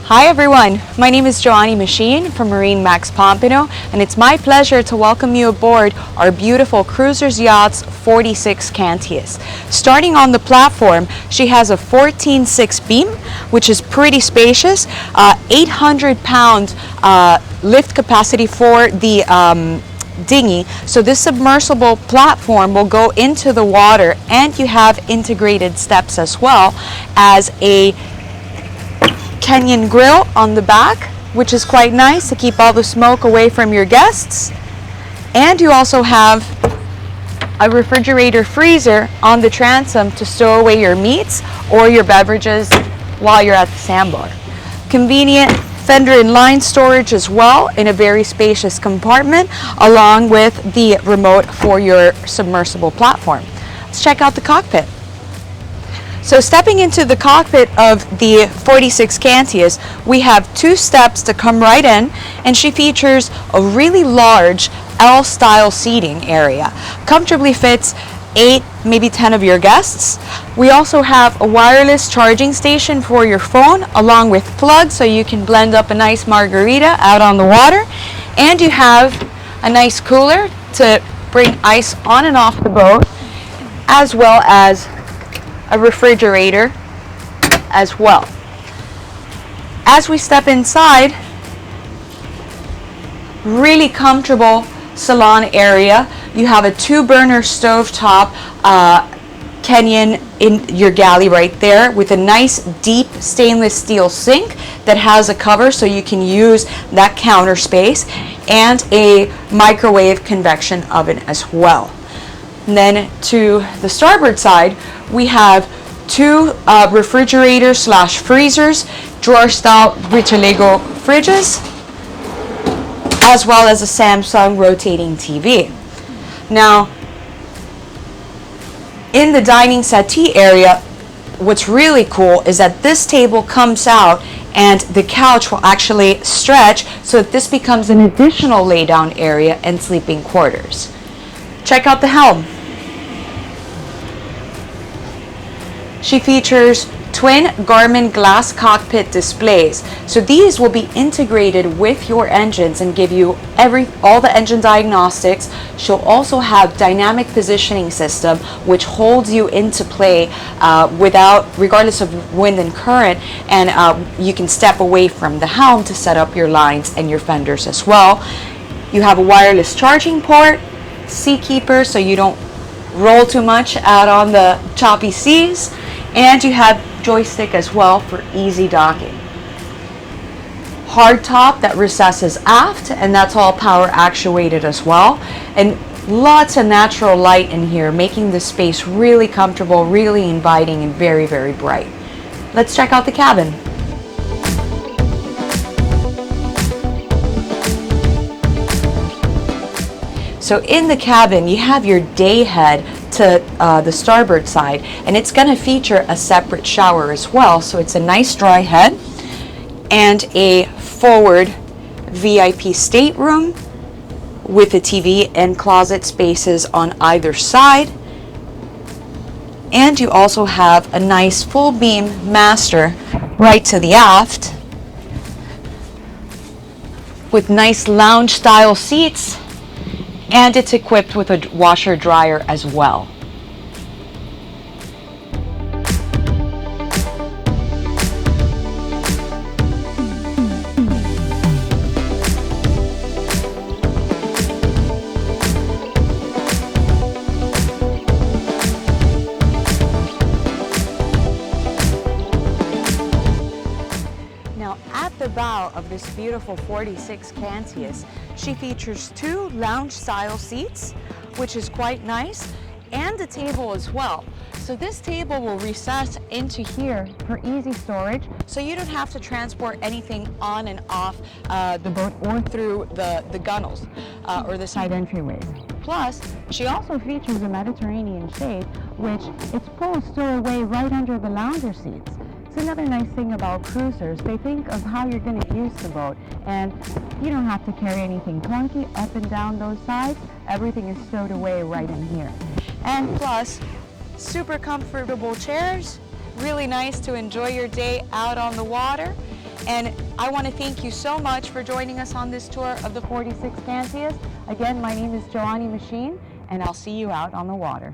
Hi everyone, my name is Joanny Machine from MarineMax Pompano, and it's my pleasure to welcome you aboard our beautiful Cruisers Yachts 46 Cantius. Starting on the platform, she has a 14.6 beam, which is pretty spacious, 800-pound lift capacity for the dinghy. So this submersible platform will go into the water, and you have integrated steps as well as a Kenyan grill on the back, which is quite nice to keep all the smoke away from your guests. And you also have a refrigerator freezer on the transom to store away your meats or your beverages while you're at the sandbar. Convenient fender and line storage as well in a very spacious compartment, along with the remote for your submersible platform. Let's check out the cockpit. So stepping into the cockpit of the 46 Cantius, we have two steps to come right in, and she features a really large L-style seating area. Comfortably fits 8, maybe 10 of your guests. We also have a wireless charging station for your phone, along with plugs so you can blend up a nice margarita out on the water. And you have a nice cooler to bring ice on and off the boat, as well as a refrigerator as well. As we step inside, really comfortable salon area. You have a 2-burner stovetop Kenyan in your galley right there, with a nice deep stainless steel sink that has a cover so you can use that counter space, and a microwave convection oven as well. And then to the starboard side, we have two refrigerators slash freezers, drawer style Bricholego fridges, as well as a Samsung rotating TV. Now, in the dining settee area, what's really cool is that this table comes out and the couch will actually stretch, so that this becomes an additional lay down area and sleeping quarters. Check out the Helm. She features twin Garmin glass cockpit displays. So these will be integrated with your engines and give you all the engine diagnostics. She'll also have dynamic positioning system, which holds you into play regardless of wind and current, and you can step away from the helm to set up your lines and your fenders as well. You have a wireless charging port, seakeeper so you don't roll too much out on the choppy seas, and you have joystick as well for easy docking. Hard top that recesses aft, and that's all power actuated as well, and lots of natural light in here, making the space really comfortable, really inviting, and very, very bright. Let's check out the cabin. So in the cabin, you have your day head to the starboard side, and it's going to feature a separate shower as well. So it's a nice dry head and a forward VIP stateroom with a TV and closet spaces on either side. And you also have a nice full beam master right to the aft with nice lounge style seats. And it's equipped with a washer dryer as well. Now, at the bow of this beautiful 46 Cantius, she features two lounge-style seats, which is quite nice, and a table as well. So this table will recess into here for easy storage, so you don't have to transport anything on and off the boat or through the gunnels or the side entryways. Plus, she also features a Mediterranean shade, which it's pulled store away right under the lounger seats. It's another nice thing about cruisers. They think of how you're going to use the boat, and you don't have to carry anything clunky up and down those sides. Everything is stowed away right in here. And plus, super comfortable chairs, really nice to enjoy your day out on the water. And I want to thank you so much for joining us on this tour of the 46 Cantius. Again, my name is MarineMax, and I'll see you out on the water.